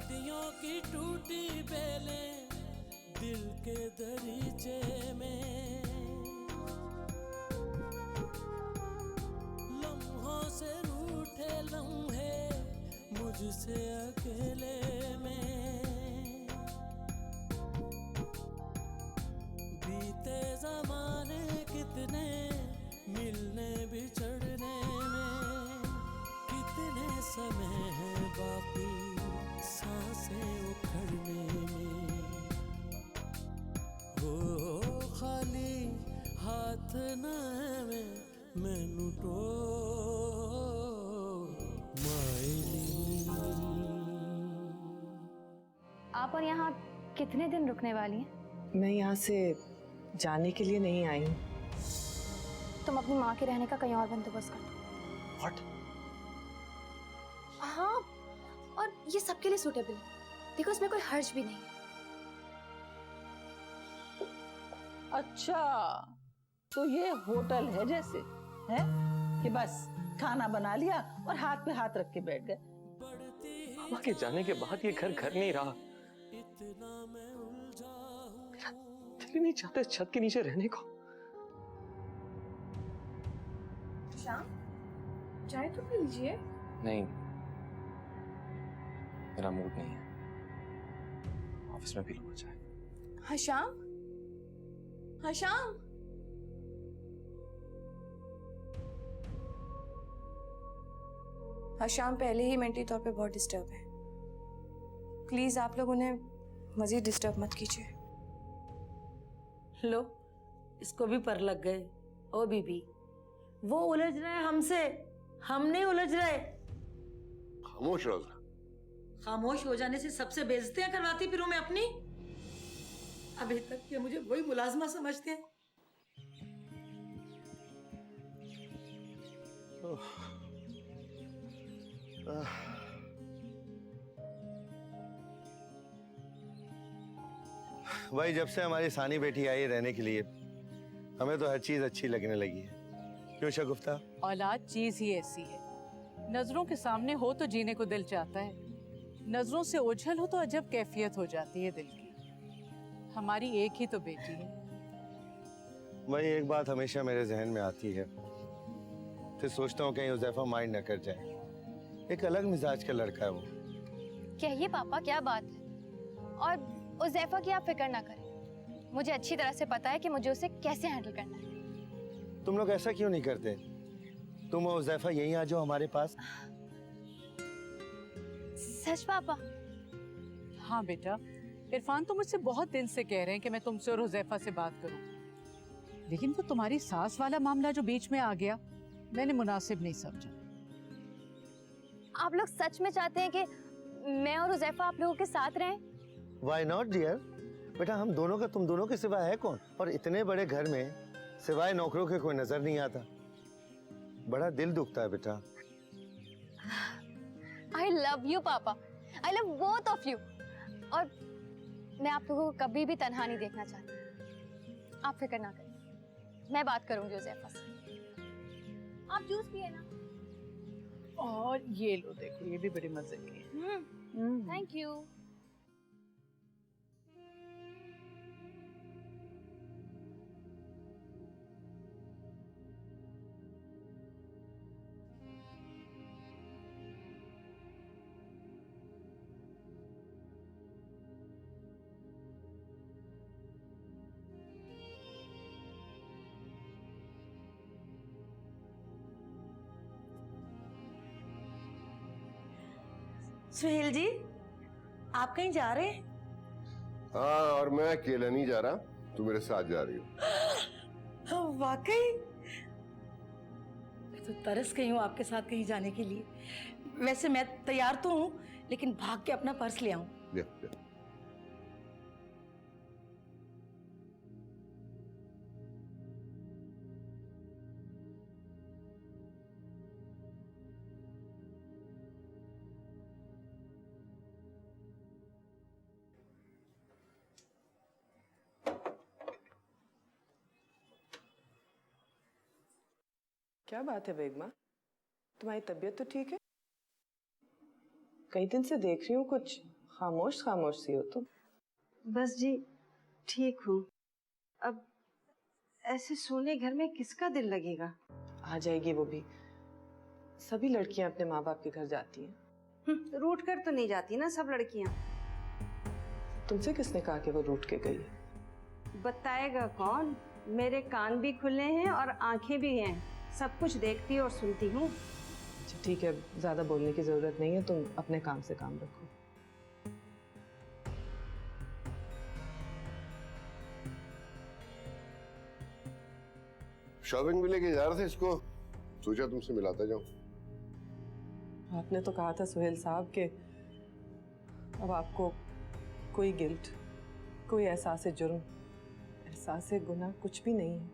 सदियों की टूटी बेलें दिल के दरीचे में, लम्हों से रूठे लम्हे मुझसे अकेले में, बीते जमाने कितने मिलने बिछड़ने में, कितने समय है बाकी सांसें उखड़ने में। हो खाली हाथ न है मैनू तो मायली। आप और यहाँ कितने दिन रुकने वाली हैं? मैं यहाँ से जाने के लिए नहीं आई हूँ। तुम अपनी माँ के रहने का कहीं और बंदोबस्त कर दो। What? हाँ, और ये सबके लिए सूटेबल है, देखो इसमें कोई हर्ज भी नहीं है। अच्छा, तो ये होटल है जैसे, है कि बस खाना बना लिया और हाथ पे हाथ रख के बैठ गए। मामा के जाने के बाद ये घर घर नहीं रहा। दिल ही नहीं चाहते छत के नीचे रहने को। श्याम, चाय तो पी लीजिए। नहीं, मेरा मूड नहीं है। ऑफिस में पी लूंगा चाय। हाँ श्याम, हाँ श्याम। हाँ श्याम पहले ही मेंटली तौर पे बहुत डिस्टर्ब है, प्लीज आप लोग उन्हें मजीद डिस्टर्ब मत कीजिए। लो, इसको भी पर लग गए। ओ बीबी, वो उलझ रहे हैं हमसे, हम नहीं उलझ रहे। खामोश रहो। खामोश हो जाने से सबसे बेइज्जतियां करवाती फिरूं मैं अपनी। अभी तक के मुझे वही मुलाजमा समझते हैं। भाई जब से हमारी सानी बेटी आई रहने के लिए हमें तो हर चीज अच्छी लगने लगी है। क्यों शगुफ्ता? औलाद चीज ही ऐसी है, नजरों के सामने हो तो जीने को दिल चाहता है, नजरों से ओझल हो तो अजब कैफियत हो जाती है दिल की। हमारी एक ही तो बेटी है। भाई एक बात हमेशा मेरे जहन में आती है, फिर सोचता हूँ कहीं उज़ैफा माइंड न कर जाए। एक अलग मिजाज का लड़का है वो। कहिए पापा क्या बात है, और उज़ैफा की आप फिक्र ना करें, मुझे अच्छी तरह से पता है कि मुझे उसे कैसे हैंडल करना है। तुम लोग ऐसा क्यों नहीं करते? तुम और उज़ैफा यहीं आ जाओ हमारे पास। सच पापा? हाँ बेटा, इरफान तो मुझसे बहुत दिन से कह रहे हैं कि मैं तुमसे और हुज़ैफा से बात करूं, लेकिन वो तुम्हारी सास वाला मामला जो बीच में आ गया, मैंने मुनासिब नहीं समझा। आप लोग सच में चाहते हैं कि मैं और हुज़ैफा आप लोगों के साथ रहें? Why not dear? बेटा हम दोनों का तुम दोनों के सिवा है कौन? और इतने बड़े घर में सिवाय नौकरों के कोई नजर नहीं आता। बड़ा दिल दुखता है बेटा। I love you पापा, I love both of you। और मैं आप लोगों को कभी भी तन्हा नहीं देखना चाहती। आप फिक्र ना करें, मैं बात करूंगी हुज़ैफा से। आप जूस पिए ना। और ये लो देखो, ये भी बड़े मजे के हैं। Thank you. सुहेल जी, आप कहीं जा रहे हैं? हाँ, और मैं अकेला नहीं जा रहा, तू मेरे साथ जा रही हो। वाकई मैं तो तरस गई हूँ आपके साथ कहीं जाने के लिए। वैसे मैं तैयार तो हूँ, लेकिन भाग के अपना पर्स ले आऊं। ले, ले। क्या बात है बेगमा, तुम्हारी तबीयत तो ठीक है? कई दिन से देख रही हूँ कुछ खामोश खामोश सी हो तुम। बस जी ठीक हूँ। अब ऐसे सोने घर में किसका दिल लगेगा? आ जाएगी वो भी। सभी लड़कियां अपने माँ बाप के घर जाती हैं। रूठ कर तो नहीं जाती ना सब लड़कियां। तुमसे किसने कहा कि वो रूठ के गई है? बताएगा कौन? मेरे कान भी खुले हैं और आंखें भी हैं, सब कुछ देखती और सुनती हूँ। अच्छा ठीक है, ज्यादा बोलने की जरूरत नहीं है, तुम अपने काम से काम रखो। शॉपिंग भी लेके जा रहे थे इसको, सोचा तुमसे मिलाता जाऊं। आपने तो कहा था सुहेल साहब कि अब आपको कोई गिल्ट, कोई एहसास जुर्म, एहसास गुनाह कुछ भी नहीं है।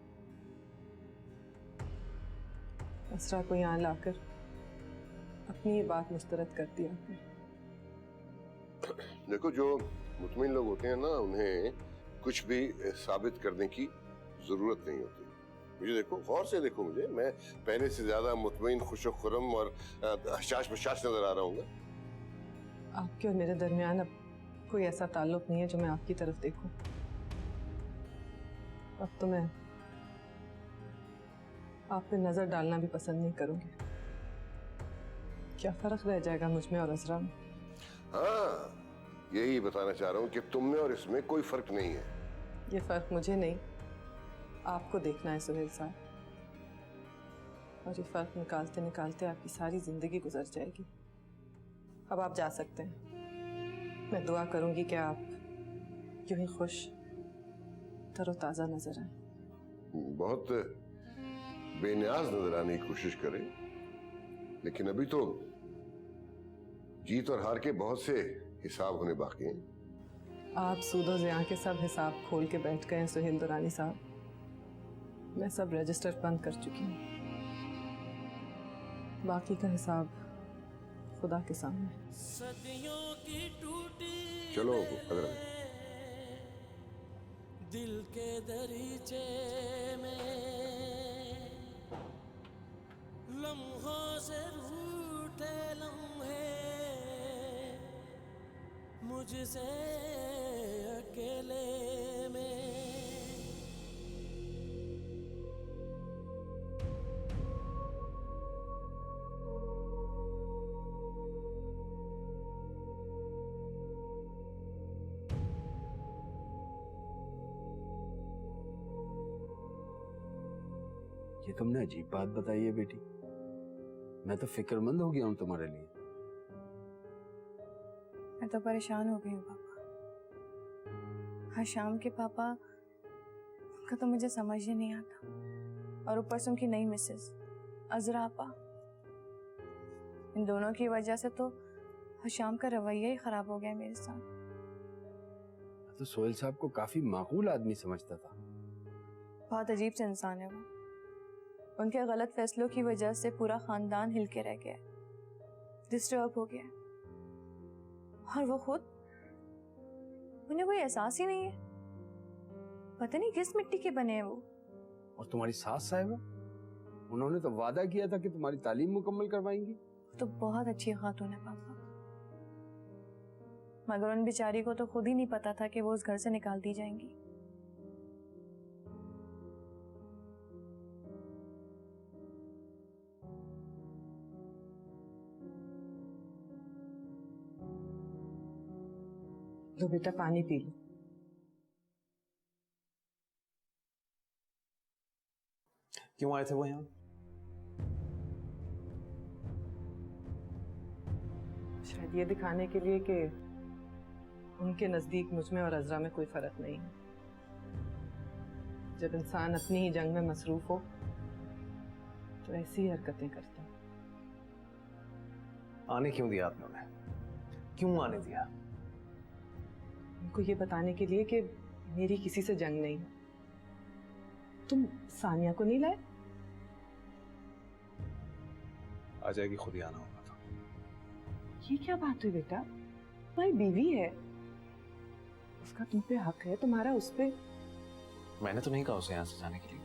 असरा को यहाँ लाकर अपनी ये बात मुस्तरद कर दी आपने। देखो, जो मुतमिन लोग होते हैं ना, उन्हें कुछ भी साबित करने की जरूरत नहीं होती। मुझे देखो, गौर से देखो मुझे, मैं पहले से ज्यादा मुतमिन, खुशो-खुर्रम और हशाश बशाश नजर आ रहा हूँ। आपके और मेरे दरमियान अब कोई ऐसा ताल्लुक नहीं है जो मैं आपकी तरफ देखूं। अब तो मैं आप पे नजर डालना भी पसंद नहीं करूंगी। क्या फर्क रह जाएगा मुझ में और अजरा में? हाँ, यही बताना चाह रहा हूँ कि तुम में और इसमें कोई फर्क नहीं है। ये फर्क मुझे नहीं, आपको देखना है सुहेल साहब। और ये फर्क निकालते निकालते आपकी सारी जिंदगी गुजर जाएगी। अब आप जा सकते हैं। मैं दुआ करूंगी कि आप यूं ही खुश, तरोताजा नजर आए। बहुत बेनियाज नजर आने की कोशिश करें, लेकिन अभी तो जीत और हार के बहुत से हिसाब होने बाकी हैं। आप सूदो ज़िया के सब हिसाब खोल के बैठ गए हैं सुहेल दुरानी साहब। मैं सब रजिस्टर बंद कर चुकी हूँ। बाकी का हिसाब खुदा के सामने। सदियों की टूटी चलो अगर दिल के दरीचे में लम्हों से रूठे लम्हे मुझसे अकेले में। ये तुमने अजीब बात बताई है बेटी। मैं तो फिक्रमंद हो गया हूं तुम्हारे लिए। मैं तो परेशान हो गई हूँ पापा। हर शाम के पापा का तो मुझे समझ ही नहीं आता, और ऊपर से उनकी नई मिसेस अजरा आपा। इन दोनों की वजह से तो हर शाम का रवैया ही खराब हो गया मेरे साथ। मैं तो सोहेल साहब को काफी माकूल आदमी समझता था। बहुत अजीब से इंसान है वो। उनके गलत फैसलों की वजह से पूरा खानदान हिल के रह गया, डिस्टर्ब हो गया, और वो खुद, उन्हें कोई एहसास ही नहीं है। पता नहीं किस मिट्टी के बने हैं वो। और तुम्हारी सास साहिबा, उन्होंने तो वादा किया था कि तुम्हारी तालीम मुकम्मल करवाएंगी। तो बहुत अच्छी खातून है पापा, मगर उन बेचारी को तो खुद ही नहीं पता था कि वो उस घर से निकाल दी जाएंगी। लो बेटा, पानी पी लो। क्यों आए थे वो यहाँ? शायद ये दिखाने के लिए कि उनके नजदीक मुझ में और अजरा में कोई फर्क नहीं है। जब इंसान अपनी ही जंग में मसरूफ हो तो ऐसी ही हरकतें करता है। आने क्यों दिया आपने उन्हें? क्यों आने दिया? उनको ये बताने के लिए कि मेरी किसी से जंग नहीं। तुम सानिया को नहीं लाए? आ जाएगी, खुद ही आना होगा। ये क्या बात हुई बेटा? तुम्हारी बीवी है, उसका तुम पे हक है, तुम्हारा उस पे। मैंने तो नहीं कहा उसे यहाँ से जाने के लिए।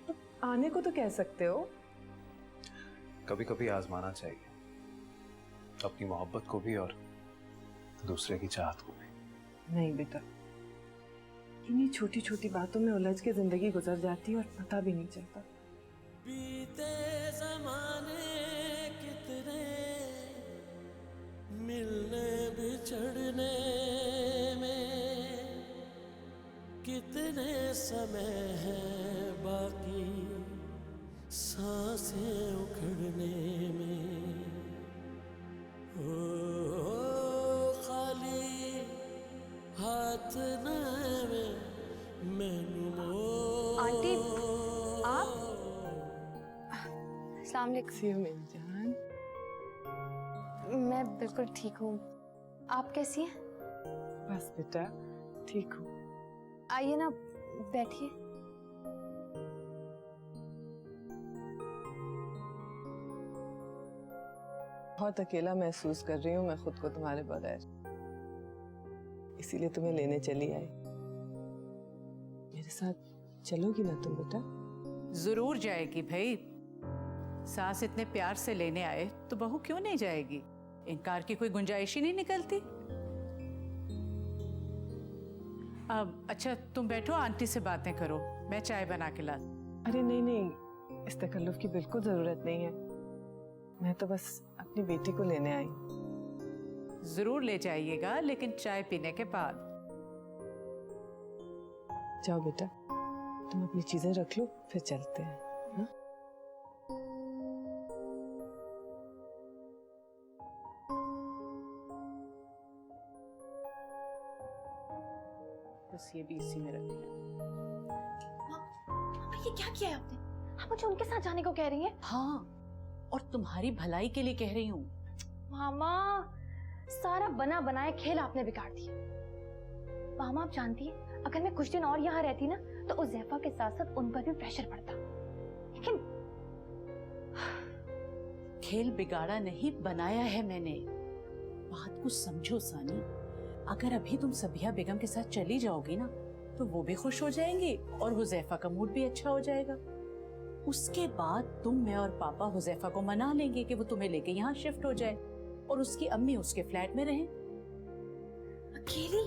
तो आने को तो कह सकते हो। कभी कभी आजमाना चाहिए अपनी मोहब्बत को भी और तो दूसरे की चाहत को भी। नहीं बेटा, इन्हीं छोटी छोटी बातों में उलझ के जिंदगी गुजर जाती है और पता भी नहीं चलता। बीते जमाने कितने मिलने बिछड़ने में, कितने समय है बाकी सांसें उखड़ने में। ओ खाली हाथ न मैनू आंटी, आप? अस्सलाम वालेकुम। मेरी जान, मैं बिल्कुल ठीक हूँ, आप कैसी हैं? बस बेटा ठीक हूँ। आइए ना, बैठिए। बहुत अकेला महसूस कर रही हूँ मैं खुद को तुम्हारे बगैर, इसीलिए तुम्हें लेने चली आई। मेरे साथ चलोगी ना तुम बेटा? जरूर जाएगी भाई। सास इतने प्यार से लेने आए तो बहू क्यों नहीं जाएगी? इनकार की कोई गुंजाइश ही नहीं निकलती। अब अच्छा तुम बैठो, आंटी से बातें करो, मैं चाय बना के ला। अरे नहीं नहीं, इस तकल्लुफ की बिल्कुल जरूरत नहीं है। मैं तो बस अपनी बेटी को लेने आई। जरूर ले जाइएगा, लेकिन चाय पीने के बाद। जाओ बेटा, तुम अपनी चीजें रख लो, फिर चलते हैं। हाँ? बस ये भी इसी में रख लिया। ये क्या किया है आपने? आप मुझे उनके साथ जाने को कह रही हैं? हाँ, और तुम्हारी भलाई के लिए कह रही हूँ। मामा, सारा बना बनाया खेल आपने बिगाड़ दिया। मामा आप जानती हैं, अगर मैं कुछ दिन और यहाँ रहती ना तो उज़ैफा के साथ साथ उन पर भी प्रेशर पड़ता, लेकिन खेल बिगाड़ा नहीं, बनाया है मैंने। बात को समझो सानी, अगर अभी तुम सबिया बेगम के साथ चली जाओगी ना तो वो भी खुश हो जाएंगी और हुज़ैफा का मूड भी अच्छा हो जाएगा। उसके बाद तुम, मैं और पापा हुज़ैफा को मना लेंगे कि वो तुम्हें लेके यहाँ शिफ्ट हो जाए और उसकी अम्मी उसके फ्लैट में रहें। अकेली?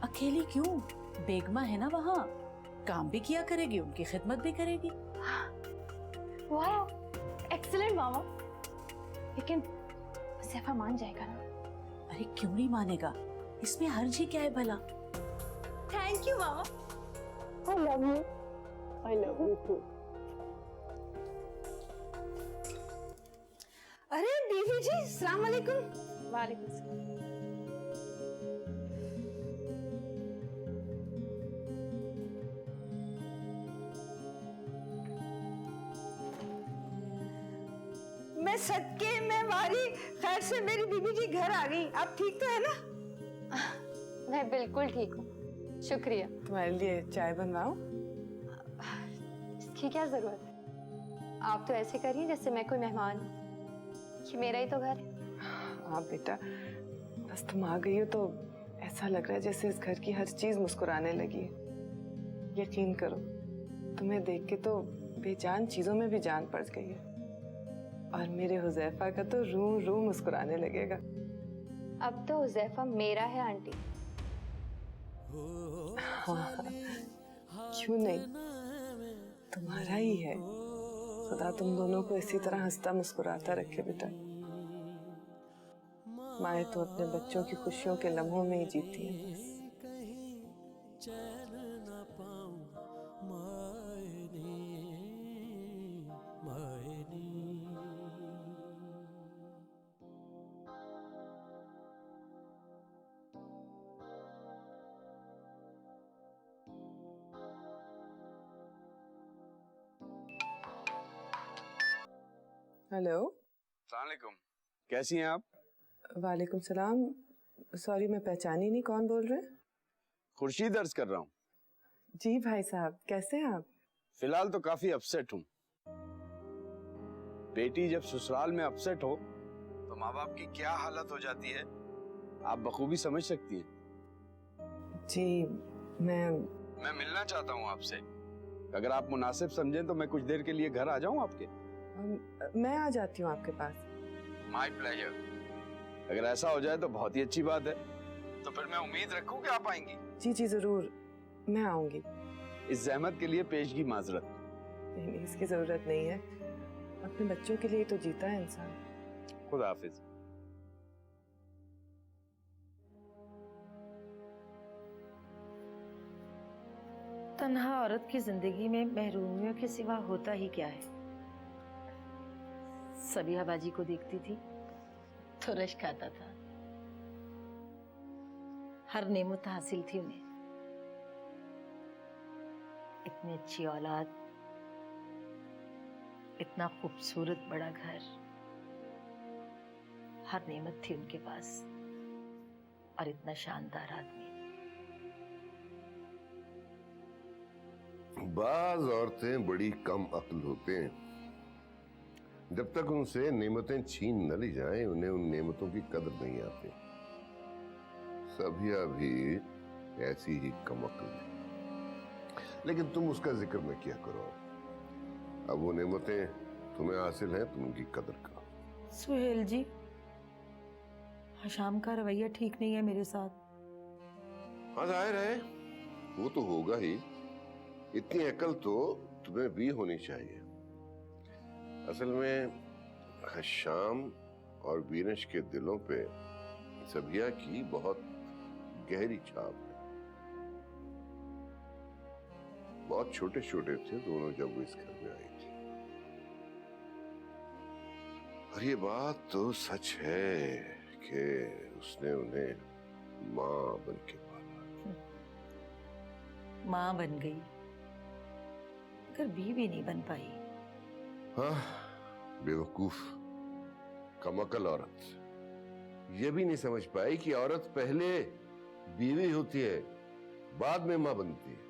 अकेली क्यों? बेगमा है ना वहाँ, काम भी किया करेगी, उनकी खिदमत भी करेगी। वाह, एक्सीलेंट मामा। लेकिन हुज़ैफा मान जाएगा ना? अरे क्यों नहीं मानेगा, इसमें हर्ज ही क्या है भला। Thank you mama. I love you. I love you too. अरे बीवी जी, अस्सलाम वालेकुम। वालेकुम सलाम। मैं सदके में वारी खैर से मेरी बीवी जी घर आ गई। आप ठीक तो है ना? मैं बिल्कुल ठीक हूँ, शुक्रिया। तुम्हारे लिए चाय बनवाऊं? इसकी क्या जरूरत है? आप तो ऐसे करिए जैसे मैं कोई मेहमान हूँ। ये मेरा ही तो घर है। हाँ बेटा, बस तुम आ गई हो तो ऐसा लग रहा है जैसे इस घर की हर चीज मुस्कुराने लगी है। यकीन करो, तुम्हें देख के तो बेजान चीजों में भी जान पड़ गई है। और मेरे हुज़ैफा का तो रूम रूम मुस्कुराने लगेगा। अब तो हुज़ैफा मेरा है आंटी। हाँ, क्यों नहीं, तुम्हारा ही है। खुदा तुम दोनों को इसी तरह हंसता मुस्कुराता रखे बेटा। माए तो अपने बच्चों की खुशियों के लम्हों में ही जीती है। हेलो। अस्सलाम वालेकुम, कैसी हैं आप? वालेकुम सलाम। सॉरी, मैं पहचानी नहीं, कौन बोल रहे हैं? खुर्शीद अर्ज कर रहा हूँ। जी भाई साहब, कैसे हैं आप? फिलहाल तो काफी अपसेट हूँ। बेटी जब ससुराल में अपसेट हो तो माँ बाप की क्या हालत हो जाती है, आप बखूबी समझ सकती हैं। जी, मैं मिलना चाहता हूँ आपसे। अगर आप मुनासिब समझें तो मैं कुछ देर के लिए घर आ जाऊँ आपके? मैं आ जाती हूँ आपके पास। My pleasure. अगर ऐसा हो जाए तो बहुत ही अच्छी बात है। तो फिर मैं उम्मीद रखूं कि आप आएंगी। जी जी जरूर, मैं आऊंगी। इस जहमत के लिए पेशगी माजरत। नहीं, इसकी जरूरत नहीं है, अपने बच्चों के लिए तो जीता है इंसान। खुदा हाफिज। तन्हा औरत की जिंदगी में महरूमियों के सिवा होता ही क्या है। सबिहा बाजी को देखती थी तो रश खाता था। हर नेमत हासिल थी उन्हें, इतनी अच्छी औलाद, इतना खूबसूरत बड़ा घर, हर नेमत थी उनके पास, और इतना शानदार आदमी। बाज औरतें बड़ी कम अक्ल होते हैं। जब तक उनसे नेमतें छीन न ली जाएं, उन्हें उन नेमतों की कदर नहीं आती। सभिया भी ऐसी ही कम अक्ल है, लेकिन तुम उसका जिक्र न किया करो। अब वो नेमतें तुम्हें हासिल हैं, तुम उनकी कदर करो। सुहेल जी, हशाम का रवैया ठीक नहीं है मेरे साथ। हाँ जाहिर है, वो तो होगा ही। इतनी अकल तो तुम्हें भी होनी चाहिए। असल में हशाम और बीनश के दिलों पे सबिया की बहुत गहरी छाप है। बहुत छोटे छोटे थे दोनों जब वो इस घर में आई थी, और ये बात तो सच है कि उसने उन्हें माँ बन के पाला। माँ बन गई, मगर बीवी नहीं बन पाई। हाँ, बेवकूफ कमअकल औरत ये भी नहीं समझ पाई कि औरत पहले बीवी होती है, बाद में मां बनती है।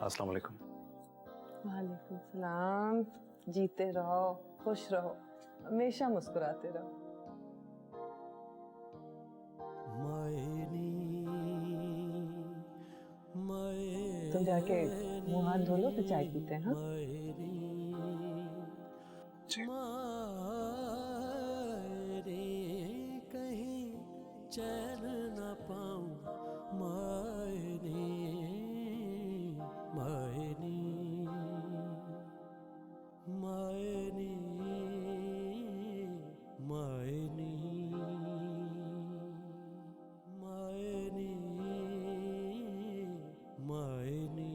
अस्सलाम वालेकुम। वालेकुम सलाम। जीते रहो, खुश रहो, हमेशा मुस्कुराते रहो। तुम जाके मुंह हाथ धो लो, फिर चाय पीते हैं। हाँ, कहीं चैन न पाऊं मायने मायने मायने मायने मायने मायने।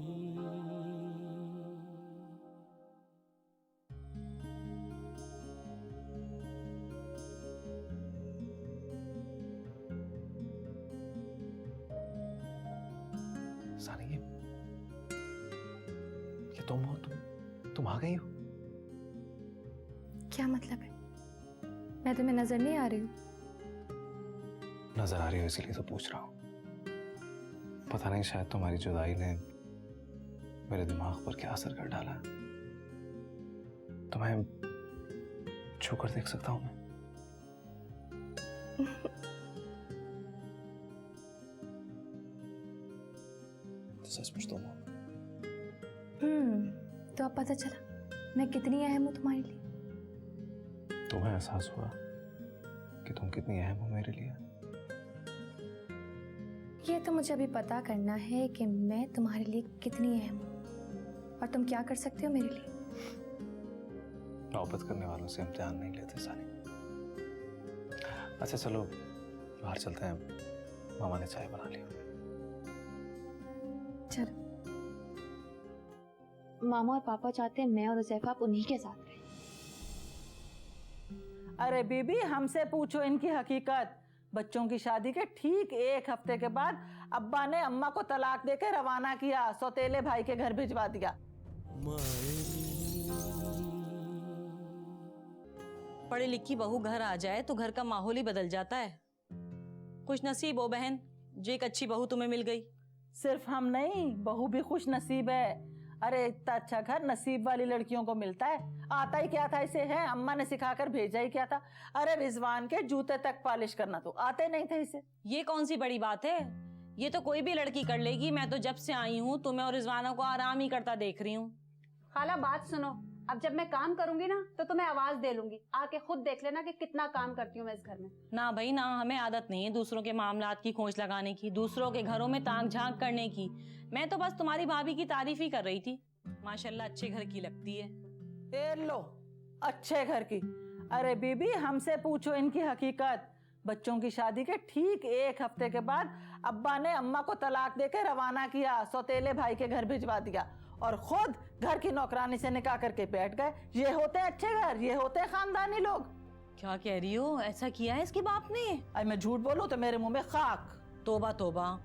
सानी, ये तुम हो? तुम आ गई हो? क्या मतलब है? मैं तुम्हें नजर नहीं आ रही हूँ? नजर आ रही हो इसीलिए तो पूछ रहा हूँ। पता नहीं, शायद तुम्हारी जुदाई ने मेरे दिमाग पर क्या असर कर डाला। तुम्हें छू कर देख सकता हूँ मैं? तो सचमुच तुम हो? तो अब पता चला मैं कितनी अहम हूँ तुम्हारे लिए। तुम्हें एहसास हुआ कि तुम कितनी अहम हो मेरे लिए? ये तो मुझे अभी पता करना है कि मैं तुम्हारे लिए कितनी अहम हूँ, और तुम क्या कर सकते हो मेरे लिए। मोहब्बत करने वालों से इम्तिहान नहीं लेते सानी। अच्छा चलो बाहर चलते हैं, मामा ने चाय बना ली। चलो। मामा और पापा चाहते हैं मैं और हुज़ैफा आप उन्हीं के साथ रहें। अरे बीबी, हमसे पूछो इनकी हकीकत। बच्चों की शादी के ठीक 1 हफ्ते के बाद अब्बा ने अम्मा को तलाक देकर रवाना किया, सौतेले भाई के घर भिजवा दिया। पढ़ी लिखी बहू घर आ जाए तो घर का माहौल ही बदल जाता है। खुश नसीब हो बहन जो एक अच्छी बहू तुम्हें मिल गई। सिर्फ हम नहीं, बहू भी खुश नसीब है। अरे इतना अच्छा घर नसीब वाली लड़कियों को मिलता है। आता ही क्या था इसे, है अम्मा ने सिखाकर भेजा ही क्या था। अरे रिजवान के जूते तक पॉलिश करना तो आते नहीं थे इसे। ये कौन सी बड़ी बात है, ये तो कोई भी लड़की कर लेगी। मैं तो जब से आई हूँ तुम्हें और रिजवाना को आराम ही करता देख रही हूँ। खाला बात सुनो, अब जब मैं काम करूंगी ना तो तुम्हें आवाज दे लूंगी, आके खुद देख लेना कि कितना काम करती हूँ मैं इस घर में। ना भाई ना, हमें आदत नहीं है दूसरों के मामलात की खोज लगाने की, दूसरों के घरों में ताक झांक करने की। मैं तो बस तुम्हारी भाभी की तारीफ ही कर रही थी, माशाल्लाह अच्छे घर की लगती है। ए लो, अच्छे घर की। अरे बीबी हमसे पूछो इनकी हकीकत। बच्चों की शादी के ठीक 1 हफ्ते के बाद अब्बा ने अम्मा को तलाक देकर रवाना किया, सौतेले भाई के घर भिजवा दिया और खुद घर की नौकरानी से निकाह करके बैठ गए। ये होते हैं अच्छे घर, ये होते हैं खानदानी लोग। क्या कह रही हो, ऐसा किया है इसके बाप ने? अरे मैं झूठ बोलूं तो मेरे मुंह में खाक। तोबा तोबा।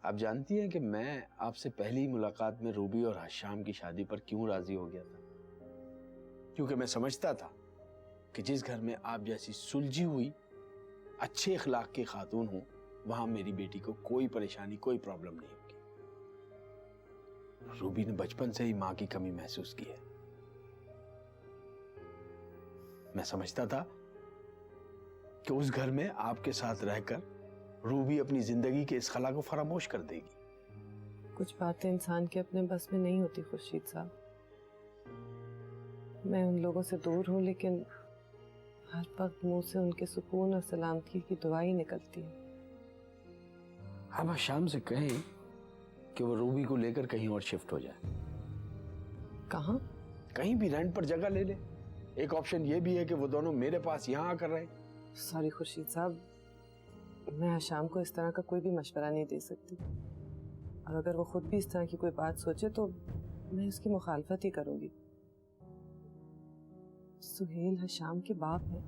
आप जानती हैं कि मैं आपसे पहली मुलाकात में रूबी और हशाम की शादी पर क्यों राजी हो गया था? क्योंकि मैं समझता था कि जिस घर में आप जैसी सुलझी हुई अच्छे अखलाक की खातून हो, वहां मेरी बेटी को कोई परेशानी, कोई प्रॉब्लम नहीं होगी। रूबी ने बचपन से ही मां की कमी महसूस की है। मैं समझता था कि उस घर में आपके साथ रहकर रूबी अपनी जिंदगी के इस खला को फरामोश कर देगी। कुछ बातें इंसान के अपने बस में नहीं होती खुर्शीद साहब। मैं उन लोगों से दूर हूँ, लेकिन हर वक्त मुंह से उनके सुकून और सलामती की दुआ ही निकलती है। आप शाम से कहें कि वो रूबी को लेकर कहीं और शिफ्ट हो जाए। कहाँ? कहीं भी रेंट पर जगह ले ले। एक ऑप्शन ये भी है कि वो दोनों मेरे पास यहाँ आकर रहे। सॉरी खुर्शीद साहब, मैं शाम को इस तरह का कोई भी मशवरा नहीं दे सकती, और अगर वो खुद भी इस तरह की कोई बात सोचे तो मैं उसकी मुखालफत ही करूंगी। सुहेल हशाम के बाप है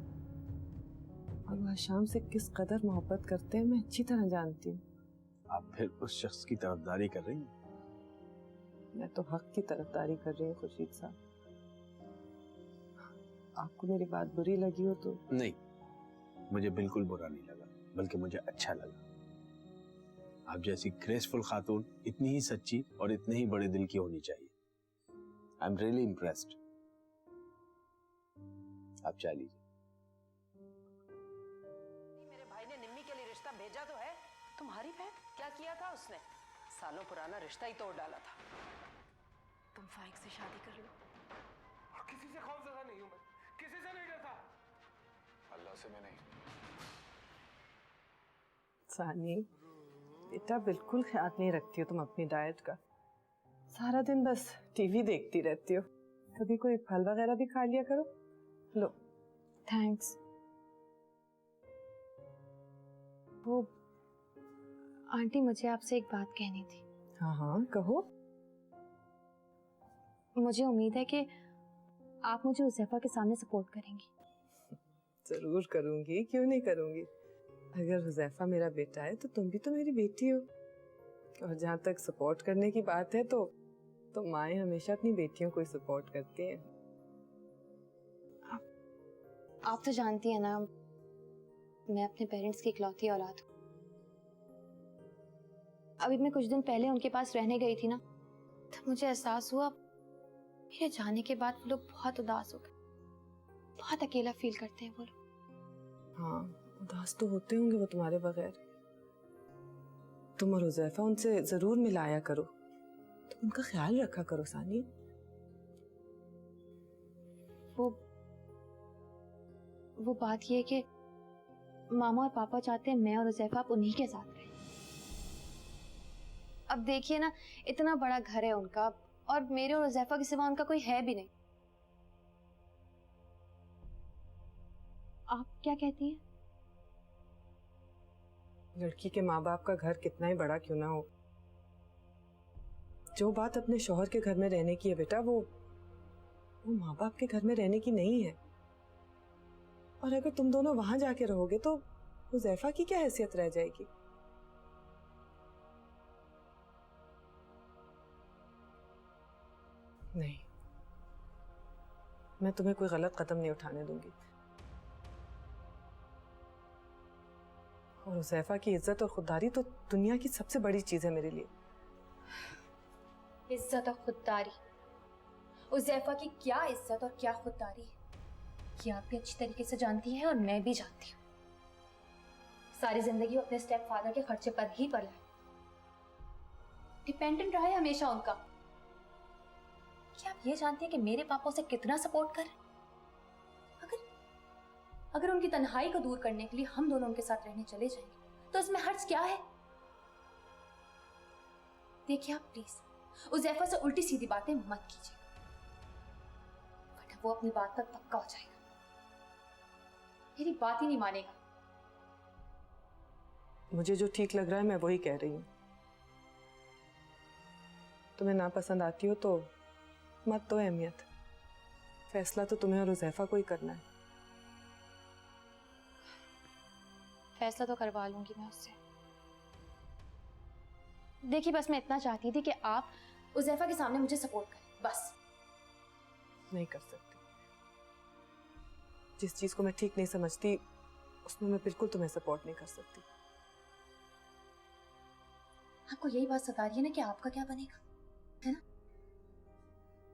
और वो हशाम से किस कदर मोहब्बत करते हैं मैं अच्छी तरह जानती हूँ। आप फिर उस शख्स की तरफदारी कर रही हैं? मैं तो हक की तरफदारी कर रही हूँ खुर्शीद साहब। आपको मेरी बात बुरी लगी हो तो? नहीं, मुझे बिल्कुल बुरा नहीं लगा, बल्कि मुझे अच्छा लगा। आप जैसी ग्रेसफुल खातून इतनी ही सच्ची और इतने ही बड़े दिल की होनी चाहिए। I am really impressed. आप चाह लीजिए। मेरे भाई ने निम्मी के लिए रिश्ता भेजा तो है। तुम्हारी बहन क्या किया था उसने? सालों पुराना रिश्ता ही तोड़ डाला था। तुम फाइक से शादी कर लो। किसी से खौफजदा नहीं हूं मैं, किसी से नहीं डरता। अल्लाह से मैं नहीं। सानी बेटा, बिल्कुल ख्याल नहीं रखती हो तुम अपनी डाइट का। सारा दिन बस टीवी देखती रहती हो। कभी कोई फल वगैरह भी खा लिया करो। लो। थैंक्स। वो आंटी, मुझे आपसे एक बात कहनी थी। हाँ हाँ कहो। मुझे उम्मीद है कि आप मुझे हुज़ैफा के सामने सपोर्ट करेंगी। जरूर करूंगी, क्यों नहीं करूंगी। अगर हुज़ैफा मेरा बेटा है तो तुम भी तो मेरी बेटी हो। और जहाँ तक सपोर्ट करने की बात है तो माएँ हमेशा अपनी बेटियों को ही सपोर्ट करती हैं। आप तो जानती हैं ना, मैं अपने पेरेंट्स की इकलौती औलाद हूँ। अभी मैं कुछ दिन पहले उनके पास रहने गई थी ना, तब मुझे एहसास हुआ मेरे जाने के बाद वो लोग बहुत उदास हो गए, बहुत अकेला फील करते हैं वो लोग। हाँ, उदास तो होते होंगे वो तुम्हारे बगैर। तुम और हुज़ैफा उनसे जरूर मिलाया करो, तुम उनका ख्याल रखा करो सानी। वो बात ये है कि मामा और पापा चाहते हैं मैं और हुज़ैफा आप उन्हीं के साथ रहें। अब देखिए ना, इतना बड़ा घर है उनका और मेरे और हुज़ैफा के सिवा उनका कोई है भी नहीं। आप क्या कहती हैं? लड़की के माँ बाप का घर कितना ही बड़ा क्यों ना हो, जो बात अपने शौहर के घर में रहने की है बेटा, वो माँ बाप के घर में रहने की नहीं है। और अगर तुम दोनों वहां जाके रहोगे तो हुज़ैफा की क्या हैसियत रह जाएगी? नहीं, मैं तुम्हें कोई गलत कदम नहीं उठाने दूंगी। और हुज़ैफा की इज्जत और खुददारी तो दुनिया की सबसे बड़ी चीज़ है मेरे लिए। इज्जत और खुददारी? हुज़ैफा की क्या इज्जत और क्या खुददारी है ये आप भी अच्छी तरीके से जानती हैं और मैं भी जानती हूँ। सारी जिंदगी वो अपने स्टेप फादर के खर्चे पर ही पला है, डिपेंडेंट रहा है हमेशा उनका। क्या आप ये जानती हैं कि मेरे पापा उसे कितना सपोर्ट कर रहे हैं? अगर उनकी तन्हाई को दूर करने के लिए हम दोनों उनके साथ रहने चले जाएंगे तो इसमें हर्ज क्या है? देखिए आप प्लीज हुज़ैफा से उल्टी सीधी बातें मत कीजिए, वरना वो अपनी बात पर पक्का हो जाएगा, मेरी बात ही नहीं मानेगा। मुझे जो ठीक लग रहा है मैं वही कह रही हूँ। तुम्हें नापसंद आती हो तो मत दो अहमियत, फैसला तो तुम्हें और हुज़ैफा को ही करना है। फैसला तो करवा लूंगी मैं उससे। देखिए बस मैं इतना चाहती थी कि आप हुज़ैफा के सामने मुझे सपोर्ट करें, बस। नहीं कर सकती। जिस चीज को मैं ठीक नहीं समझती उसमें मैं बिल्कुल तुम्हें सपोर्ट नहीं कर सकती। आपको यही बात सता रही है ना कि आपका क्या बनेगा, है ना?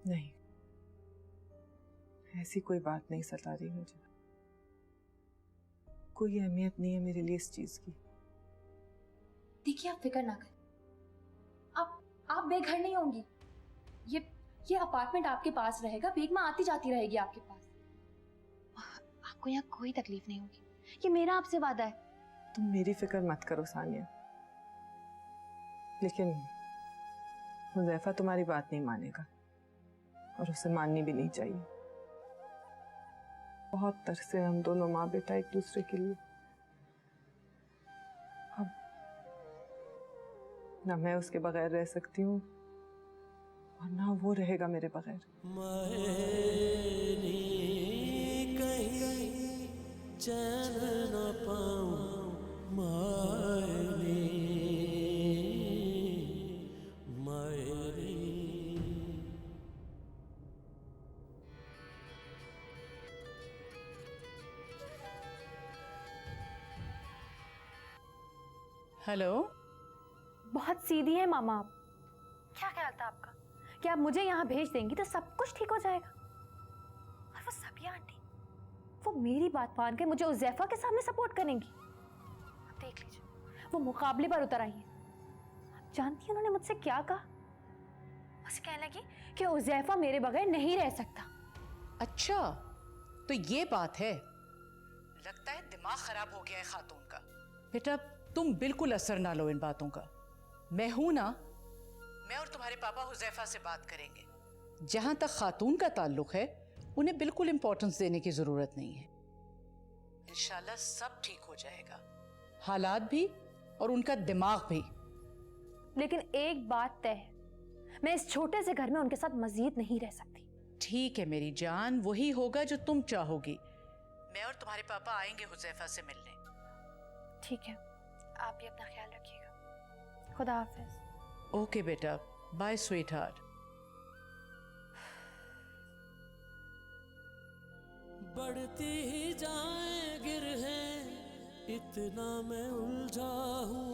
नहीं, ऐसी कोई बात नहीं सता रही मुझे। कोई अहमियत नहीं है मेरे लिए इस चीज की। देखिए आप फिक्र ना करें, आप बेघर नहीं होंगी। ये अपार्टमेंट आपके पास रहेगा, बेगमा आती जाती रहेगी आपके पास। आपको यहाँ कोई तकलीफ नहीं होगी, ये मेरा आपसे वादा है। तुम मेरी फिक्र मत करो सानिया, लेकिन हुज़ैफा तुम्हारी बात नहीं मानेगा और उसे माननी भी नहीं चाहिए। बहुत तरसे हम दोनों माँ बेटा एक दूसरे के लिए। अब ना मैं उसके बगैर रह सकती हूँ और ना वो रहेगा मेरे बगैर। मायनी कहीं चैन न पाऊं, मायनी मायनी। हेलो। बहुत सीधी है मामा आप। क्या ख्याल था आपका कि आप मुझे यहाँ भेज देंगी तो सब कुछ ठीक हो जाएगा? और वो सबिया आंटी, वो मेरी बात मान के मुझे हुज़ैफा के सामने सपोर्ट करेंगी। आप देख लीजिए, वो मुकाबले पर उतर आई है। आप जानती हैं उन्होंने मुझसे क्या कहा? मुझसे कहने लगी कि हुज़ैफा मेरे बगैर नहीं रह सकता। अच्छा, तो ये बात है। लगता है दिमाग खराब हो गया है खातून का। बेटा तुम बिल्कुल असर ना लो इन बातों का। मैं हूं ना, मैं और तुम्हारे पापा हुज़ैफा से बात करेंगे। जहां तक खातून का ताल्लुक है उन्हें बिल्कुल इंपॉर्टेंस देने की जरूरत नहीं है। इंशाल्लाह सब ठीक हो जाएगा, हालात भी और उनका दिमाग भी। लेकिन एक बात तय है, मैं इस छोटे से घर में उनके साथ मजीद नहीं रह सकती। ठीक है मेरी जान, वही होगा जो तुम चाहोगी। मैं और तुम्हारे पापा आएंगे हुज़ैफा से मिलने। ठीक है, आप भी अपना ख्याल रखिएगा। खुदा हाफिज। ओके बेटा, बाय स्वीट हार्ट। बढ़ती ही जाए गिर है, इतना मैं उलझा हूँ।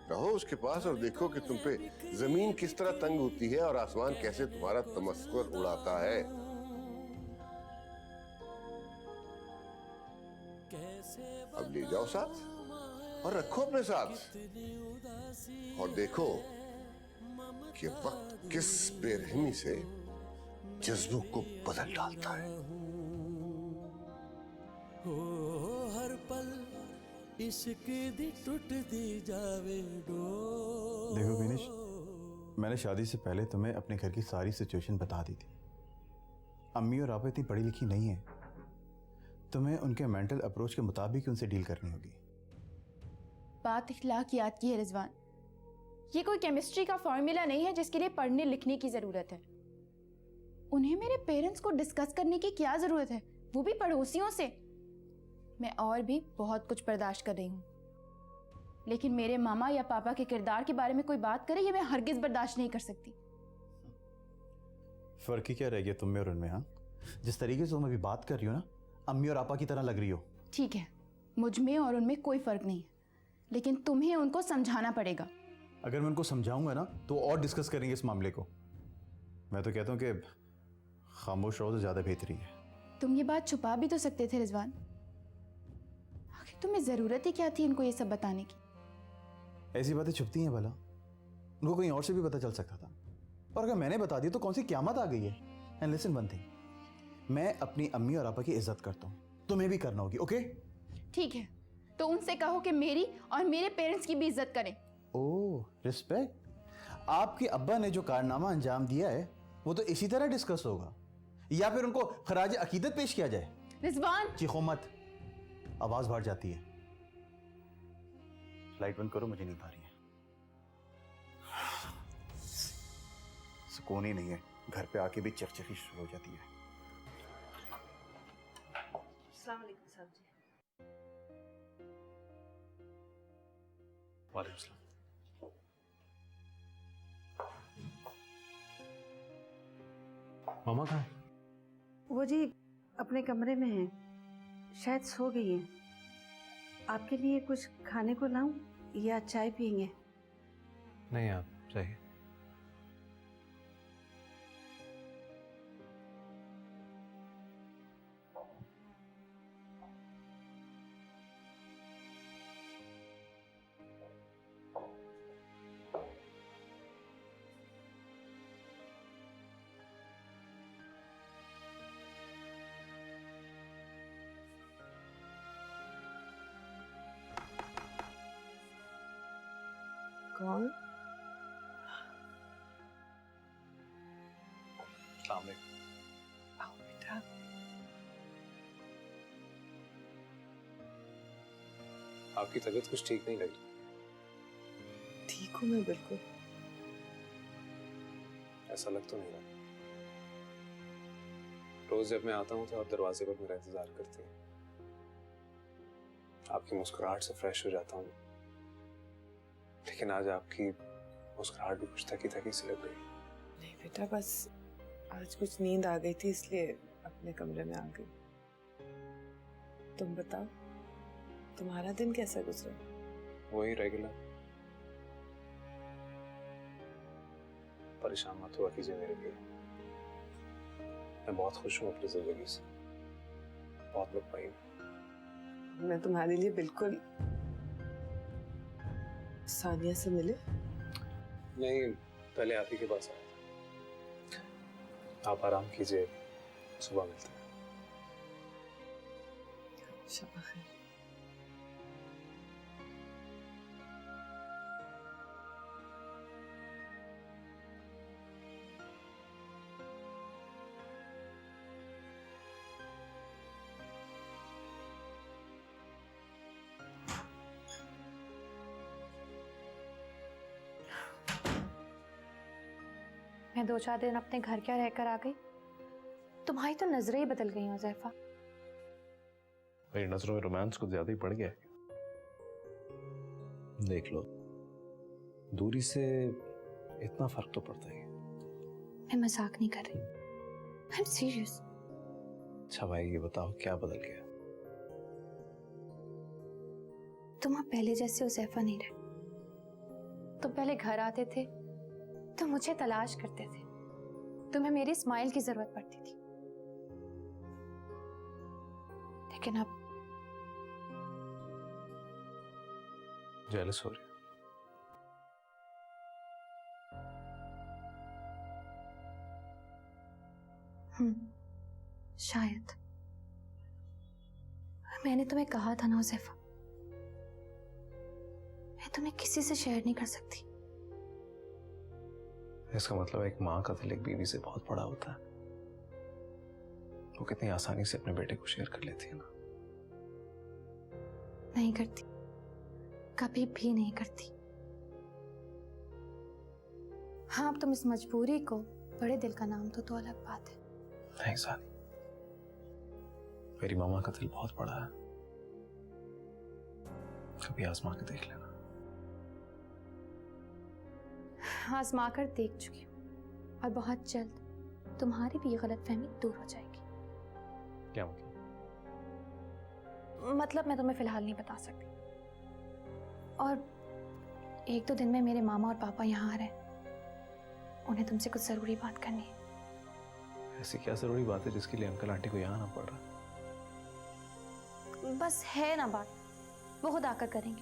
रहो उसके पास और देखो कि तुम पे जमीन किस तरह तंग होती है और आसमान कैसे तुम्हारा तमस्कुर उड़ाता है। अब ले जाओ साथ और रखो अपने साथ, और देखो कि वक्त किस बेरहमी से जज्बों को बदल डालता है। हो हर पल इश्क दी टूट दी जावे डो। देखो विनिश, मैंने शादी से पहले तुम्हें अपने घर की सारी सिचुएशन बता दी थी। अम्मी और आप इतनी पढ़ी लिखी नहीं है, तुम्हें उनके मेंटल अप्रोच के मुताबिक उनसे डील करनी होगी। बात इखलाकियात की है रिजवान, ये कोई केमिस्ट्री का फॉर्मूला नहीं है जिसके लिए पढ़ने लिखने की जरूरत है। उन्हें मेरे पेरेंट्स को डिस्कस करने की क्या जरूरत है, वो भी पड़ोसियों से। मैं और भी बहुत कुछ बर्दाश्त कर रही हूँ, लेकिन मेरे मामा या पापा के किरदार के बारे में कोई बात करे ये मैं हरगिज बर्दाश्त नहीं कर सकती। फर्क ही क्या रह गया तुम में और उनमें? हाँ, जिस तरीके से तुम अभी बात कर रही हो ना, अम्मी और आपा की तरह लग रही हो। ठीक है, मुझ में और उनमें कोई फर्क नहीं है, लेकिन तुम्हें उनको समझाना पड़ेगा। अगर मैं उनको समझाऊंगा ना तो और डिस्कस करेंगे इस मामले को। मैं तो कहता हूँ कि खामोश रहो तो ज्यादा बेहतरी है। तुम ये बात छुपा भी तो सकते थे रिजवान। आखिर तुम्हें जरूरत ही क्या थी इनको ये सब बताने की? ऐसी बातें छुपती हैं भला? उनको कहीं और से भी पता चल सकता था, और अगर मैंने बता दिया तो कौन सी क़यामत आ गई है। एंड लिसन वन थिंग, मैं अपनी अम्मी और आपा की इज्जत करता हूँ, तुम्हें भी करना होगी। ओके ठीक है, तो उनसे कहो कि मेरी और मेरे पेरेंट्स की भी इज्जत करें। ओह, रिस्पेक्ट। आपके अब्बा ने जो कारनामा अंजाम दिया है वो तो इसी तरह डिस्कस होगा, या फिर उनको खराज अकीदत पेश किया जाए। रिजवान, चीखो मत, आवाज बाहर जाती है। लाइट बंद करो, मुझे नींद आ रही है। सुकून ही नहीं है, घर पे आके भी चकचकी शुरू हो जाती है। अस्सलाम वालेकुम साहब जी। वालेकुम सलाम। मामा कहाँ है? वो जी अपने कमरे में हैं, शायद सो गई हैं। आपके लिए कुछ खाने को लाऊं या चाय पियेंगे? नहीं, आप चाहिए। कौन? अस्सलाम वालेकुम। आओ बेटा। आपकी तबीयत कुछ ठीक नहीं लग रही। ठीक हूँ मैं बिल्कुल। ऐसा लग तो नहीं रहा। रोज जब मैं आता हूँ तो आप दरवाजे पर मेरा इंतजार करते हैं। आपकी मुस्कुराहट से फ्रेश हो जाता हूँ, लेकिन आज आपकी मुस्कुराहट भी कुछ थकी थकी सी लग रही। नहीं बेटा, बस आज कुछ नींद आ गई थी इसलिए अपने कमरे में आ गई। तुम बताओ, तुम्हारा दिन कैसा गुजरा? वही रेगुलर। परेशान मत हुआ कीजिए मेरे लिए। मैं बहुत खुश हूँ अपनी जिंदगी से, बहुत मुतमईन। मैं तुम्हारे लिए बिल्कुल। सानिया से मिले? नहीं, पहले आप ही के पास आया। आप आराम कीजिए, सुबह मिलते हैं। शबा खैर। मैं 2-4 दिन अपने घर क्या रहकर आ गई, तुम्हारी तो नजरें ही बदल गई हैं हुज़ैफा। मेरी नजरों में रोमांस कुछ ज्यादा ही पड़ गया है। देख लो, दूरी से इतना फर्क तो पड़ता ही। मैं मजाक नहीं कर रही, आई एम सीरियस। अच्छा भाई, ये बताओ क्या बदल गया? तुम अब पहले जैसे हुज़ैफा नहीं रहे। तुम पहले घर आते थे तो मुझे तलाश करते थे, तुम्हें मेरी स्माइल की जरूरत पड़ती थी, लेकिन अब जेलस हो रही हो? शायद। मैंने तुम्हें कहा था ना हुज़ैफा, मैं तुम्हें किसी से शेयर नहीं कर सकती। इसका मतलब एक माँ का दिल एक बीवी से बहुत बड़ा होता है। वो कितनी आसानी से अपने बेटे को शेयर कर लेती है ना। नहीं करती, कभी भी नहीं करती। हाँ, अब तुम इस मजबूरी को बड़े दिल का नाम तो अलग बात है। नहीं सानी, मेरी मामा का दिल बहुत बड़ा है, कभी आजमा के देख लेना। आजमा कर देख चुकी हूँ, और बहुत जल्द तुम्हारी भी ये गलतफहमी दूर हो जाएगी। क्या मतलब? मतलब मैं तुम्हें फिलहाल नहीं बता सकती। और 1-2 दिन में मेरे मामा और पापा यहाँ आ रहे हैं, उन्हें तुमसे कुछ जरूरी बात करनी है। ऐसी क्या जरूरी बात है जिसके लिए अंकल आंटी को यहाँ आना पड़ रहा? बस है ना बात, वो खुद आकर करेंगे।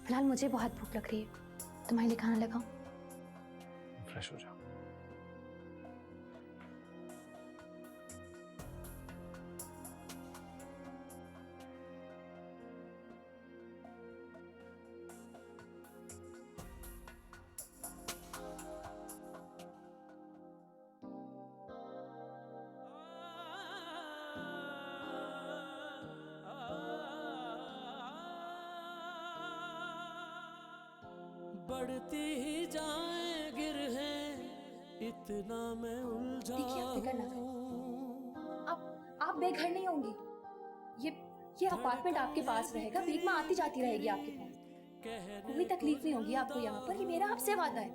फिलहाल मुझे बहुत भूख लग रही है, तुम्हारे लिए खाना लगाऊं? फ्रेश हो जाओ। बढ़ती ही जाए गिर है इतना मैं उलझा आप बेघर नहीं होंगी। ये अपार्टमेंट आपके पास रहेगा, बीच में आती जाती रहेगी आपके पास। कोई तकलीफ नहीं होगी आपको यहाँ पर, ये मेरा आपसे वादा है।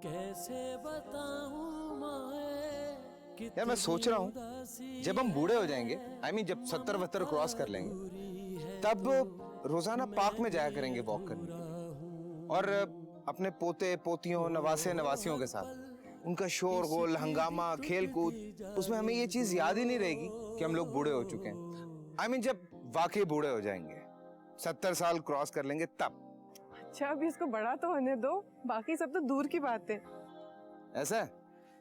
कैसे बताऊं माए यार मैं सोच रहा हूँ जब हम बूढ़े हो जाएंगे, I mean जब 70-72 क्रॉस कर लेंगे, तब रोजाना पार्क में जाया करेंगे वॉक करने, और अपने पोते पोतियों नवासे नवासियों के साथ उनका शोरगुल हंगामा खेल कूद, उसमें हमें ये चीज याद ही नहीं रहेगी कि हम लोग बूढ़े हो चुके हैं। I mean जब वाकई बूढ़े हो जाएंगे, 70 साल क्रॉस कर लेंगे तब। अच्छा अभी इसको बड़ा तो होने दो, बाकी सब तो दूर की बात है। ऐसा?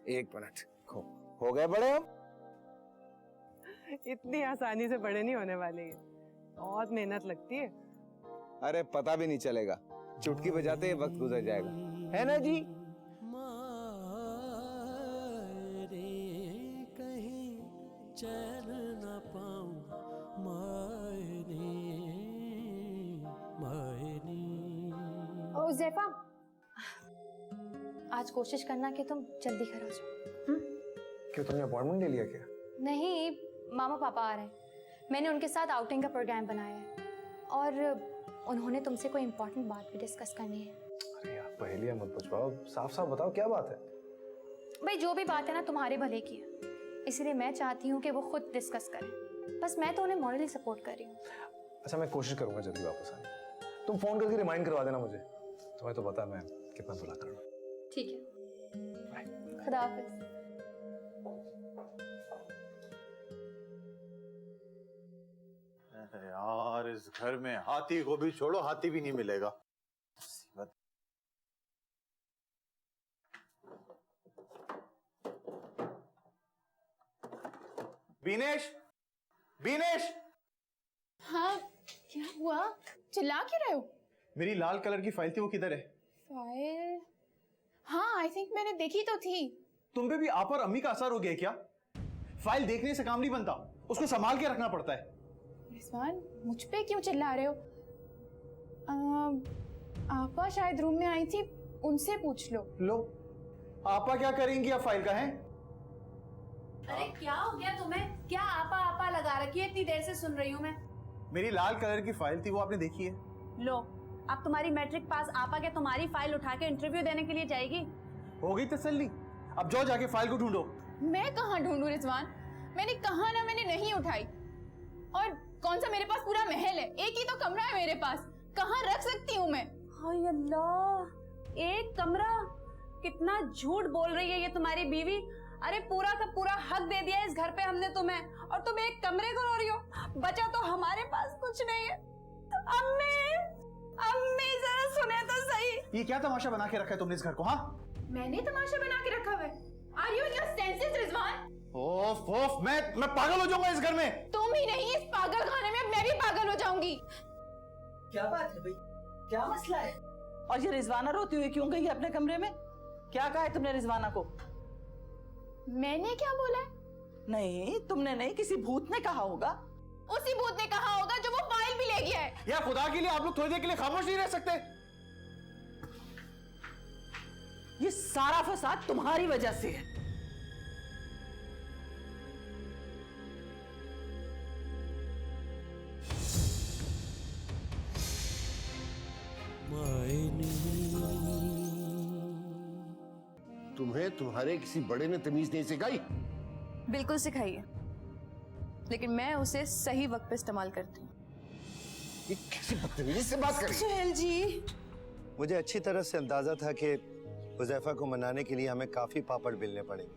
1 मिनट, हो गए बड़े हम? इतनी आसानी से बड़े नहीं होने वाले हैं, बहुत मेहनत लगती है। अरे पता भी नहीं चलेगा, चुटकी बजाते वक्त गुजर जाएगा, है ना जी? कहीं चैन न पाऊं ओ ज़ैफा, आज कोशिश करना कि तुम जल्दी घर आ जाओ। क्यों, तुमने अपॉइंटमेंट ले लिया क्या? नहीं, मामा पापा आ रहे हैं, मैंने उनके साथ आउटिंग का प्रोग्राम बनाया है और उन्होंने तुमसे कोई इम्पोर्टेंट बात भी डिस्कस करनी है। अरे यार पहेलियां मत पूछवाओ, साफ साफ बताओ क्या बात है। भाई जो भी बात है ना तुम्हारे भले की है, इसलिए मैं चाहती हूँ कि वो खुद डिस्कस करें। बस मैं तो उन्हें मॉरली सपोर्ट कर रही हूँ। अच्छा मैं कोशिश करूंगा जल्दी वापस आने। तुम फोन करके रिमाइंड करवा देना मुझे, तुम्हें तो पता है मैं कितना बुरा कर रहा हूँ। ठीक है, खुदा हाफिज। यार इस घर में हाथी को भी छोड़ो, हाथी भी नहीं मिलेगा। बीनेश, बीनेश। हाँ क्या हुआ, चिल्ला क्यों रहे हो? मेरी लाल कलर की फाइल थी, वो किधर है? फाइल? हाँ आई थिंक मैंने देखी तो थी। तुम पे भी आप और अम्मी का असर हो गया क्या? फाइल देखने से काम नहीं बनता, उसको संभाल के रखना पड़ता है। रिजवान मुझ पे क्यों चिल्ला रहे हो? आपा शायद रूम में आई थी, उनसे पूछ लो। लो, आपा क्या करेंगी अब फाइल का? है अरे क्या हो गया तुम्हें? क्या आपा आपा लगा रखी है? इतनी देर से सुन रही हूँ मैं। मेरी लाल कलर की फाइल थी, वो आपने देखी है? लो, अब तुम्हारी मैट्रिक पास आपा क्या तुम्हारी फाइल उठा के इंटरव्यू देने के लिए जाएगी? हो गई तसल्ली? अब जाओ जाके फाइल को ढूंढो। मैं कहाँ ढूंढूं रिजवान? मैंने कहा ना मैंने नहीं उठाई। और कौन सा मेरे पास पूरा महल है, एक ही तो कमरा है मेरे पास, कहाँ रख सकती हूँ मैं? हाय अल्लाह, एक कमरा? कितना झूठ बोल रही है ये तुम्हारी बीवी। अरे पूरा का पूरा हक दे दिया इस घर पे हमने तुम्हें, और तुम एक कमरे को रो रही हो। बचा तो हमारे पास कुछ नहीं है। अम्मी, अम्मी जरा सुने तो सही। ये क्या तमाशा बना के रखा है तुमने इस घर को? हाँ मैंने तमाशा बना के रखा है? Are you in your senses Rizwan? ओफ ओफ, मैं पागल हो जाऊंगा इस घर में। तुम ही नहीं, इस पागल खाने में मैं भी पागल हो जाऊंगी। क्या बात है भाई, क्या मसला है? और ये रिजवाना रोती हुई क्यों गई अपने कमरे में? क्या कहा है तुमने रिजवाना को? मैंने क्या बोला है? नहीं तुमने नहीं, किसी भूत ने कहा होगा। उसी भूत ने कहा होगा जो वो फाइल भी ले गया है। यार खुदा के लिए आप लोग थोड़ी देर के लिए खामोश नहीं रह सकते? ये सारा फसाद तुम्हारी वजह से है। तुम्हें तुम्हारे किसी बड़े ने तमीज नहीं सिखाई? बिल्कुल सिखाइए। लेकिन मैं उसे सही वक्त पे इस्तेमाल करती हूँ। ये कैसी बदतमीजी से बात करी? सुहेल जी, मुझे अच्छी तरह से अंदाजा था कि हुज़ैफा को मनाने के लिए हमें काफी पापड़ बेलने पड़ेंगे।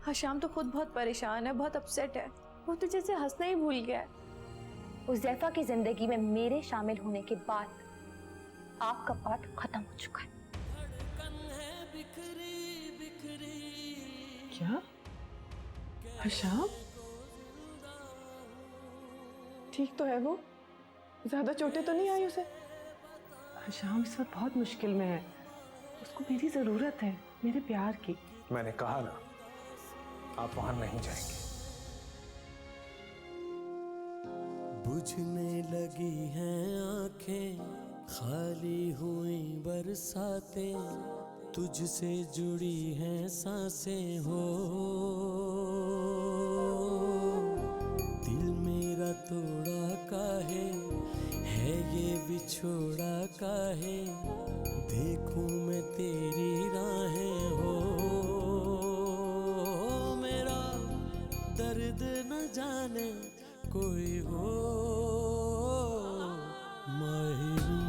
हशाम तो खुद बहुत परेशान है, बहुत अपसेट है। वो तो जैसे हंसना ही भूल गया है। हुज़ैफा की जिंदगी में मेरे शामिल होने के बाद आपका पार्ट खत्म हो चुका है। क्या? हशाम ठीक तो है? वो ज्यादा चोटें तो नहीं आई उसे? हशाम इस वक्त बहुत मुश्किल में है, उसको मेरी जरूरत है, मेरे प्यार की। मैंने कहा ना, आप वहां नहीं जाएंगे। बुझने लगी हैं आंखें, खाली हुई बरसातें, तुझसे जुड़ी हैं सांसें हो। दिल मेरा तोड़ा काहे है ये बिछोड़ा काहे, देखूं मैं तेरी राहें हो। मेरा दर्द न जाने कोई हो माहिर।